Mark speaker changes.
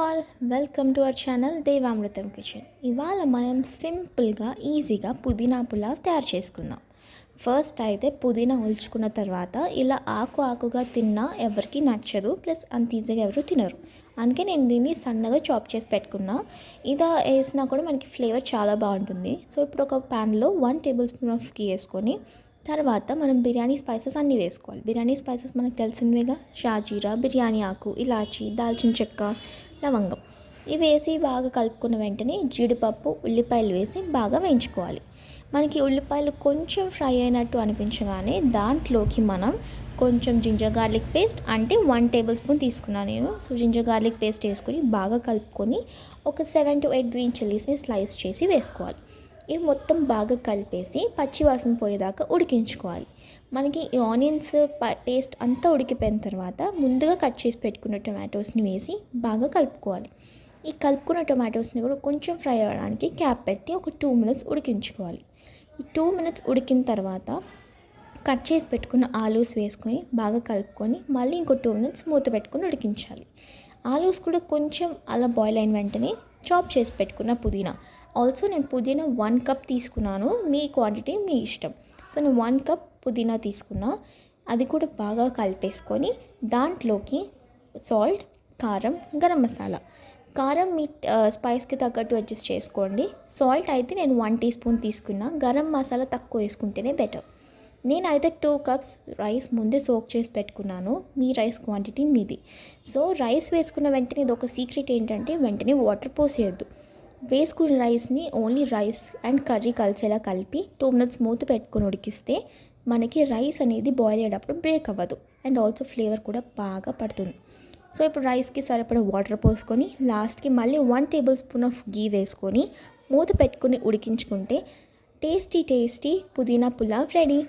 Speaker 1: All welcome to our channel Devamrutham kitchen. ఇవాళ మనం సింపుల్గా ఈజీగా పుదీనా పులావ్ తయారు చేసుకుందాం. ఫస్ట్ అయితే పుదీనా ఒలుచుకున్న తర్వాత ఇలా ఆకుగా తిన్నా ఎవరికి నచ్చదు, ప్లస్ అంత ఈజీగా ఎవరు తినరు. అందుకే నేను దీన్ని సన్నగా చాప్ చేసి పెట్టుకున్నా. ఇలా వేసినా కూడా మనకి ఫ్లేవర్ చాలా బాగుంటుంది. సో ఇప్పుడు ఒక ప్యాన్లో 1 టేబుల్ స్పూన్ ఆఫ్ గీ వేసుకొని తర్వాత మనం బిర్యానీ స్పైసెస్ అన్నీ వేసుకోవాలి. బిర్యానీ స్పైసెస్ మనకు తెలిసినవిగా షాజీరా, బిర్యానీ ఆకు, ఇలాచి, దాల్చిన చెక్క, లవంగం ఇవి వేసి బాగా కలుపుకున్న వెంటనే జీడిపప్పు, ఉల్లిపాయలు వేసి బాగా వేయించుకోవాలి. మనకి ఉల్లిపాయలు కొంచెం ఫ్రై అయినట్టు అనిపించగానే దాంట్లోకి మనం కొంచెం జింజర్ గార్లిక్ పేస్ట్ అంటే 1 టేబుల్ స్పూన్ తీసుకున్నాను నేను. సో జింజర్ గార్లిక్ పేస్ట్ వేసుకొని బాగా కలుపుకొని ఒక 7 to 8 గ్రీన్ చిల్లీస్ని స్లైస్ చేసి వేసుకోవాలి. ఇవి మొత్తం బాగా కలిపేసి పచ్చివాసన పోయేదాకా ఉడికించుకోవాలి. మనకి ఈ ఆనియన్స్ పేస్ట్ అంతా ఉడికిపోయిన తర్వాత ముందుగా కట్ చేసి పెట్టుకున్న టొమాటోస్ని వేసి బాగా కలుపుకోవాలి. ఈ కలుపుకున్న టొమాటోస్ని కూడా కొంచెం ఫ్రై అవ్వడానికి క్యాప్ పెట్టి ఒక 2 minutes ఉడికించుకోవాలి. ఈ 2 minutes ఉడికిన తర్వాత కట్ చేసి పెట్టుకున్న ఆలూస్ వేసుకొని బాగా కలుపుకొని మళ్ళీ ఇంకో 2 minutes మూత పెట్టుకొని ఉడికించాలి. ఆలూస్ కూడా కొంచెం అలా బాయిల్ అయిన వెంటనే చాప్ చేసి పెట్టుకున్న పుదీనా, ఆల్సో నేను పుదీనా 1 cup తీసుకున్నాను. మీ క్వాంటిటీ మీ ఇష్టం. సో నేను 1 cup పుదీనా తీసుకున్నా. అది కూడా బాగా కలిపేసుకొని దాంట్లోకి సాల్ట్, కారం, గరం మసాలా. కారం మీ స్పైస్కి తగ్గట్టు అడ్జస్ట్ చేసుకోండి. సాల్ట్ అయితే నేను 1 teaspoon తీసుకున్నా. గరం మసాలా తక్కువ వేసుకుంటేనే బెటర్. నేనైతే 2 cups రైస్ ముందే సోక్ చేసి పెట్టుకున్నాను. మీ రైస్ క్వాంటిటీ మీది. సో రైస్ వేసుకున్న వెంటనే ఇది ఒక సీక్రెట్ ఏంటంటే వెంటనే వాటర్ పోసేయద్దు. వేసుకున్న రైస్ని ఓన్లీ రైస్ అండ్ కర్రీ కలిసేలా కలిపి 2 minutes మూత పెట్టుకొని ఉడికిస్తే మనకి రైస్ అనేది బాయిల్ అయ్యేటప్పుడు బ్రేక్ అవ్వదు అండ్ ఆల్సో ఫ్లేవర్ కూడా బాగా పడుతుంది. సో ఇప్పుడు రైస్కి సరిపడా వాటర్ పోసుకొని లాస్ట్కి మళ్ళీ 1 టేబుల్ స్పూన్ ఆఫ్ గీ వేసుకొని మూత పెట్టుకొని ఉడికించుకుంటే టేస్టీ పుదీనా పులావ్ రెడీ.